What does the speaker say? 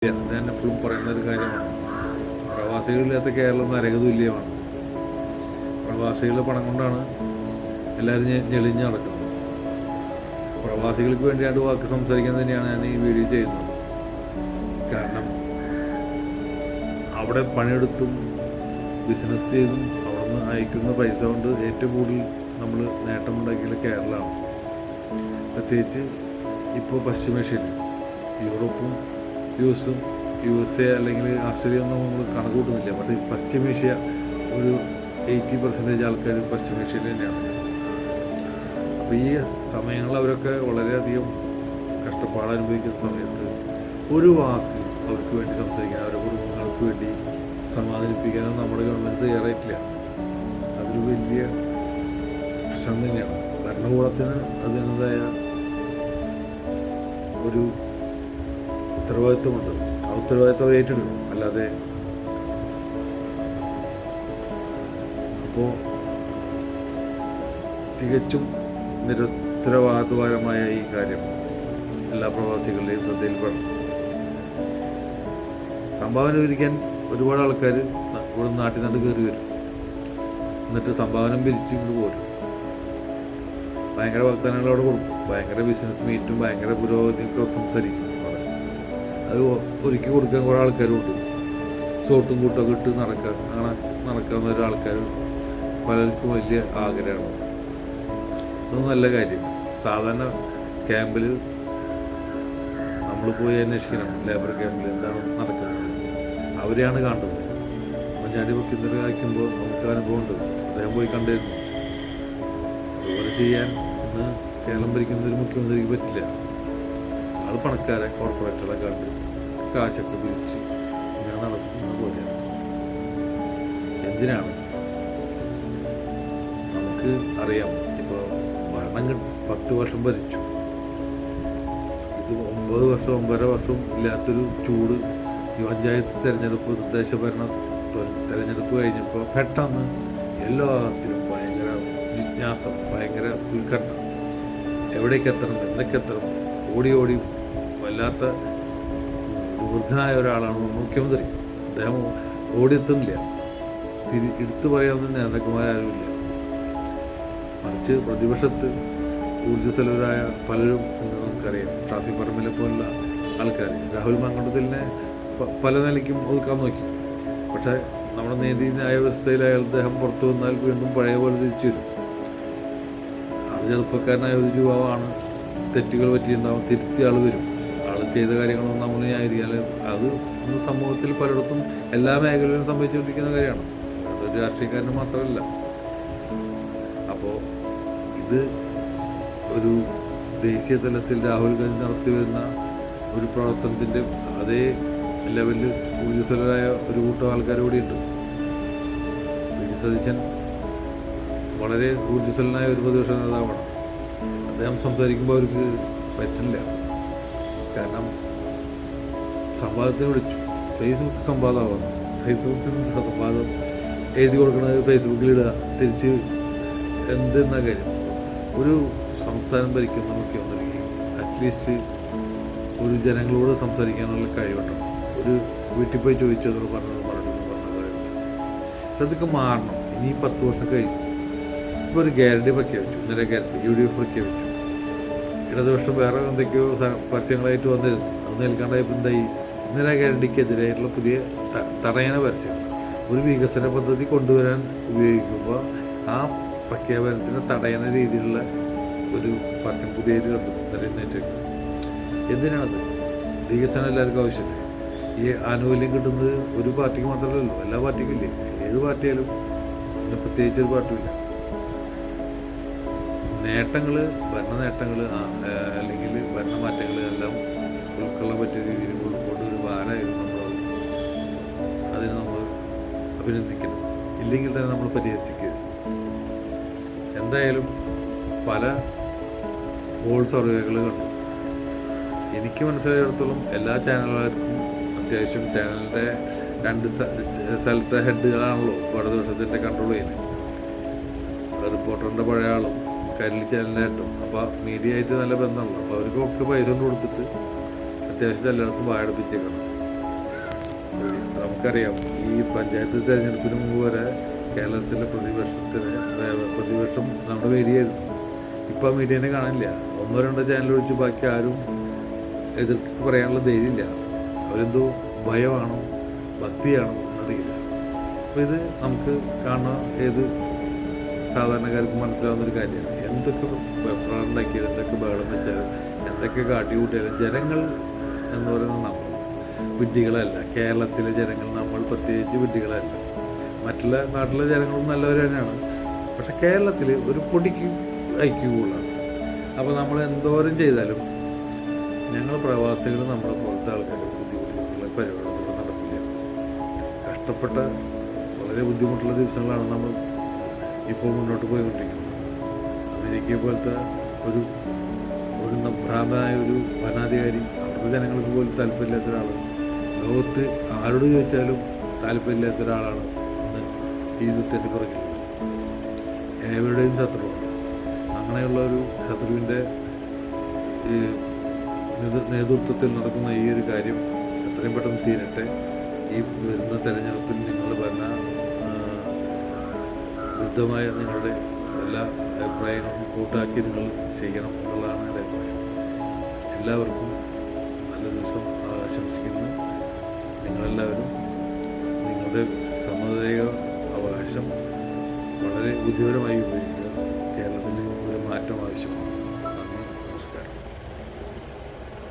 ഞാൻ എപ്പോഴും പറയുന്നൊരു കാര്യമാണ്, പ്രവാസികളില്ലാത്ത കേരളം നരകതുല്യമാണ്. പ്രവാസികളുടെ പണം കൊണ്ടാണ് എല്ലാവരും ഞെളിഞ്ഞ് നടക്കുന്നത്. പ്രവാസികൾക്ക് വേണ്ടിയാണ് വാക്ക് സംസാരിക്കാൻ തന്നെയാണ് ഞാൻ ഈ വീഡിയോ ചെയ്യുന്നത്. കാരണം അവിടെ പണിയെടുത്തും ബിസിനസ് ചെയ്തും അവിടെ നിന്ന് അയക്കുന്ന പൈസ കൊണ്ട് ഏറ്റവും കൂടുതൽ നമ്മൾ നേട്ടമുണ്ടാക്കിയത് കേരളമാണ്. പ്രത്യേകിച്ച് ഇപ്പോൾ പശ്ചിമേഷ്യയിൽ യൂറോപ്പും യു എസ് എ അല്ലെങ്കിൽ ഓസ്ട്രേലിയ ഒന്നും നമ്മൾ കണക്കൂട്ടുന്നില്ല. പക്ഷേ പശ്ചിമേഷ്യ ഒരു 80% ആൾക്കാർ പശ്ചിമേഷ്യയിൽ തന്നെയാണ്. അപ്പോൾ ഈ സമയങ്ങളിൽ അവരൊക്കെ വളരെയധികം കഷ്ടപ്പാട് അനുഭവിക്കുന്ന സമയത്ത് ഒരു വാക്ക് അവർക്ക് വേണ്ടി സംസാരിക്കാൻ, അവരുടെ കുടുംബങ്ങൾക്ക് വേണ്ടി സമാധാനിപ്പിക്കാനോ നമ്മുടെ ഗവൺമെൻറ് തയ്യാറായിട്ടില്ല. അതൊരു വലിയ പ്രശ്നം തന്നെയാണ്. ഭരണകൂടത്തിന് അതിൻ്റെതായ ഒരു ഉത്തരവാദിത്വമുണ്ട്. ആ ഉത്തരവാദിത്വം അവർ ഏറ്റെടുക്കും. അല്ലാതെ അപ്പോൾ തികച്ചും നിരുത്തരവാദപരമായ ഈ കാര്യം എല്ലാ പ്രവാസികളുടെയും ശ്രദ്ധയിൽപ്പെടണം. സംഭാവന ഒരിക്കാൻ ഒരുപാട് ആൾക്കാർ ഇവിടെ നാട്ടിൽ നിന്ന് കയറി വരും. എന്നിട്ട് സംഭാവന പിരിച്ച് ഇങ്ങോട്ട് പോരും. ഭയങ്കര വാഗ്ദാനങ്ങൾ അവിടെ കൊടുക്കും. ഭയങ്കര ബിസിനസ് മീറ്റും ഭയങ്കര പുരോഗതിയൊക്കെ സംസാരിക്കും. അത് ഒരുക്കി കൊടുക്കാൻ കുറേ ആൾക്കാരുണ്ട്. സോട്ടും കൂട്ടൊക്കെ ഇട്ട് അങ്ങനെ നടക്കാവുന്ന ഒരാൾക്കാർ പലർക്കും വലിയ ആഗ്രഹമാണ്. അതൊന്നും നല്ല കാര്യം. സാധാരണ ക്യാമ്പിൽ നമ്മൾ പോയി അന്വേഷിക്കണം, ലേബർ ക്യാമ്പിൽ എന്താണ് നടക്കുന്നത്. അവരെയാണ് കാണുന്നത്. മഞ്ഞാടി വയ്ക്കുന്നവർ അയക്കുമ്പോൾ നമുക്ക് അനുഭവമുണ്ട്. അദ്ദേഹം പോയി കണ്ടിരുന്നു. അതുപോലെ ചെയ്യാൻ ഇന്ന് കേരളം ഭരിക്കുന്ന ഒരു മുഖ്യമന്ത്രിക്ക് പറ്റില്ല. ആൾ പണക്കാരെ കോർപ്പറേറ്റുകളെ കണ്ട് കാശൊക്കെ പിരിച്ച് ഇങ്ങനെ നടക്കുന്ന പോലെ. എന്തിനാണ്? നമുക്ക് അറിയാം, ഇപ്പോൾ ഭരണം 10 വർഷം ഭരിച്ചു. ഇത് 9 വർഷം 9.5 വർഷം ഇല്ലാത്തൊരു ചൂട് ഈ പഞ്ചായത്ത് തിരഞ്ഞെടുപ്പ്, തദ്ദേശ ഭരണ തിരഞ്ഞെടുപ്പ് കഴിഞ്ഞപ്പോൾ പെട്ടെന്ന് എല്ലാത്തിലും ഭയങ്കര ജിജ്ഞാസ, ഭയങ്കര ഉത്കണ്ഠ. എവിടേക്ക് എത്തണം, എന്തൊക്കെ എത്തണം, ഓടി വല്ലാത്ത ഒരു വൃദ്ധനായ ഒരാളാണ് മുഖ്യമന്ത്രി. അദ്ദേഹം ഓടിയെത്തുന്നില്ല. എടുത്തു പറയാവുന്ന നേതാക്കന്മാരാരുമില്ല. മറിച്ച് പ്രതിപക്ഷത്ത് ഊർജ്ജസ്വലരായ പലരും എന്ന് നമുക്കറിയാം. ഷാഫി പറമ്പിലെ പോലുള്ള ആൾക്കാർ രാഹുൽ മാങ്കുട്ടത്തിലിനെ പല നിലയ്ക്കും ഒതുക്കാൻ നോക്കി. പക്ഷേ നമ്മുടെ നീതി ന്യായ വ്യവസ്ഥയിലായ അദ്ദേഹം പുറത്തു വന്നാൽ വീണ്ടും പഴയ പോലെ തിരിച്ചു വരും. ആൾ ചെറുപ്പക്കാരനായ ഒരു യുവാവാണ്. തെറ്റുകൾ പറ്റിയിട്ടുണ്ടാവും, തിരിച്ച് ആൾ വരും. ആൾ ചെയ്ത കാര്യങ്ങളൊന്നും നമ്മൾ ന്യായീകരിക്കാൻ, അത് ഇന്ന് സമൂഹത്തിൽ പലയിടത്തും എല്ലാ മേഖലയിലും സംഭവിച്ചുകൊണ്ടിരിക്കുന്ന കാര്യമാണ്. ഒരു രാഷ്ട്രീയക്കാരന് മാത്രമല്ല. അപ്പോൾ ഇത് ഒരു ദേശീയ തലത്തിൽ രാഹുൽ ഗാന്ധി നടത്തി വരുന്ന ഒരു പ്രവർത്തനത്തിൻ്റെ അതേ ലെവലിൽ ഊർജ്ജസ്വലരായ ഒരു കൂട്ടം ആൾക്കാർ കൂടിയുണ്ട്. വി.ഡി. സതീശൻ വളരെ ഊർജ്ജസ്വലനായ ഒരു പ്രതിപക്ഷ നേതാവാണ്. അദ്ദേഹം സംസാരിക്കുമ്പോൾ അവർക്ക് പറ്റില്ല. കാരണം സംവാദത്തിന് വിളിച്ചു. ഫേസ്ബുക്ക് സംവാദമാവുന്നു. ഫേസ്ബുക്കിൽ സംവാദം എഴുതി കൊടുക്കുന്നത് ഫേസ്ബുക്കിലിടുക, തിരിച്ച് എന്തെന്ന കാര്യം. ഒരു സംസ്ഥാനം ഭരിക്കുന്ന മുഖ്യമന്ത്രിക്ക് അറ്റ്ലീസ്റ്റ് ഒരു ജനങ്ങളോട് സംസാരിക്കാനുള്ള കഴിവുണ്ടാവും. ഒരു വീട്ടിൽ പോയി ചോദിച്ചതെന്ന് പറഞ്ഞ കാര്യമുണ്ട്. അതൊക്കെ മാറണം. ഇനി 10 വർഷം കഴിഞ്ഞു. ഇപ്പോൾ ഒരു ഗ്യാരണ്ടി പ്രഖ്യാപിച്ചു. ഇന്നലെ ഗ്യാരണ്ടി UDF പ്രഖ്യാപിച്ചു. ഇടതുപക്ഷം വേറെ എന്തൊക്കെയോ പരസ്യങ്ങളായിട്ട് വന്നിരുന്നു. അത് നിൽക്കാണ്ടായപ്പോൾ എന്തായി? ഇന്നലെ ഗ്യാരണ്ടിക്കെതിരായിട്ടുള്ള പുതിയ തടയണ പരസ്യങ്ങൾ ഒരു വികസന പദ്ധതി കൊണ്ടുവരാൻ ഉപയോഗിക്കുമ്പോൾ ആ പ്രഖ്യാപനത്തിന് തടയണ രീതിയിലുള്ള ഒരു പരസ്യം പുതിയതായിട്ട് കണ്ടു ഇന്നലെ. എന്തിനാണത്? വികസനം എല്ലാവർക്കും ആവശ്യമില്ലേ? ഈ ആനുകൂല്യം കിട്ടുന്നത് ഒരു പാർട്ടിക്ക് മാത്രമല്ലല്ലോ, എല്ലാ പാർട്ടിക്കും ഇല്ലേ? ഏത് പാർട്ടിയാലും പിന്നെ പ്രത്യേകിച്ചൊരു പാർട്ടിയില്ല. നേട്ടങ്ങൾ, ഭരണ നേട്ടങ്ങൾ അല്ലെങ്കിൽ ഭരണമാറ്റങ്ങൾ എല്ലാം ഉൾക്കൊള്ളാൻ പറ്റിയ രീതിയിൽ കൊണ്ടൊരു ഭാരമായിരുന്നു നമ്മളത്. അതിന് നമ്മൾ അഭിനന്ദിക്കണം. ഇല്ലെങ്കിൽ തന്നെ നമ്മൾ പരിഹസിക്കരുത്. എന്തായാലും പല പോൾ സർവേകൾ കണ്ടു. എനിക്ക് മനസ്സിലായിടത്തോളം എല്ലാ ചാനലുകാർക്കും അത്യാവശ്യം ചാനലിൻ്റെ 2 സ്ഥലത്തെ ഹെഡുകളാണല്ലോ ഇപ്പോൾ ഇടതുപക്ഷത്തിൻ്റെ കൺട്രോൾ ചെയ്യുന്നത്. റിപ്പോർട്ടറിൻ്റെ പഴയ ആളും കരളി ചാനലായിട്ടും. അപ്പോൾ മീഡിയ ആയിട്ട് നല്ല ബന്ധമുള്ളൂ. അപ്പോൾ അവർക്കൊക്കെ പൈസ കൊണ്ട് കൊടുത്തിട്ട് അത്യാവശ്യം എല്ലായിടത്തും വാഴപ്പിച്ചേക്കണം. നമുക്കറിയാം ഈ പഞ്ചായത്ത് തിരഞ്ഞെടുപ്പിന് മുമ്പ് വരെ കേരളത്തിലെ പ്രതിപക്ഷം നമ്മുടെ മീഡിയയായിരുന്നു. ഇപ്പം ആ മീഡിയനെ കാണില്ല. ഒന്നോ രണ്ടോ ചാനൽ ഒഴിച്ച് ബാക്കി ആരും എതിർത്ത് പറയാനുള്ള ധൈര്യമില്ല. അവരെന്തോ ഭയമാണോ ഭക്തിയാണോ എന്നറിയില്ല. അപ്പോൾ ഇത് നമുക്ക് കാണുന്ന ഏത് സാധാരണക്കാർക്ക് മനസ്സിലാവുന്നൊരു കാര്യമാണ്. എന്തൊക്കെ വെപ്രാളം ഉണ്ടാക്കിയാലും എന്തൊക്കെ ബഹളം വെച്ചാലും എന്തൊക്കെ കാട്ടിക്കൂട്ടിയാലും ജനങ്ങൾ എന്ന് പറയുന്നത് നമ്മൾ വിഡ്ഢികളല്ല. കേരളത്തിലെ ജനങ്ങൾ നമ്മൾ പ്രത്യേകിച്ച് വിഡ്ഢികളല്ല. മറ്റുള്ള നാട്ടിലെ ജനങ്ങളും നല്ലവർ തന്നെയാണ്. പക്ഷെ കേരളത്തിൽ ഒരു പൊടിക്ക് ഐക്യമുള്ളതാണ്. അപ്പോൾ നമ്മൾ എന്തോരം ചെയ്താലും ഞങ്ങൾ പ്രവാസികൾ നമ്മളെ പോലത്തെ ആൾക്കാർ ബുദ്ധിമുട്ടുള്ള പരിപാടികളൊന്നും നടക്കില്ല. കഷ്ടപ്പെട്ട വളരെ ബുദ്ധിമുട്ടുള്ള ദിവസങ്ങളാണ് നമ്മൾ ഇപ്പോൾ മുന്നോട്ട് പോയിക്കൊണ്ടിരിക്കുന്നത്. അമേരിക്കയെ പോലത്തെ ഒരു ഭ്രാന്തനായ ഒരു ഭരണാധികാരി, അവിടുത്തെ ജനങ്ങൾക്ക് പോലും താല്പര്യമില്ലാത്ത ഒരാൾ, ലോകത്ത് ആരോട് ചോദിച്ചാലും താല്പര്യമില്ലാത്ത ഒരാളാണ് ഇന്ന് ഈ യുദ്ധത്തിൻ്റെ പുറകിൽ ഏവരുടെയും ശത്രുവാണ്. അങ്ങനെയുള്ള ഒരു ശത്രുവിൻ്റെ നേതൃത്വത്തിൽ നടക്കുന്ന ഈ ഒരു കാര്യം എത്രയും പെട്ടെന്ന് തീരട്ടെ. ഈ വരുന്ന തെരഞ്ഞെടുപ്പിൽ നിങ്ങളുടെ വിരുദ്ധമായ നിങ്ങളുടെ എല്ലാ അഭിപ്രായങ്ങളും കൂട്ടാക്കി നിങ്ങൾ ചെയ്യണം എന്നുള്ളതാണ് എൻ്റെ അഭിപ്രായം. എല്ലാവർക്കും നല്ല ദിവസം ആശംസിക്കുന്നു. നിങ്ങളെല്ലാവരും നിങ്ങളുടെ സമ്മതിദായക അവകാശം വളരെ ബുദ്ധിപരമായി ഉപയോഗിക്കുക. കേരളത്തിൽ ഒരു മാറ്റം ആവശ്യമാണ്. നന്ദി, നമസ്കാരം.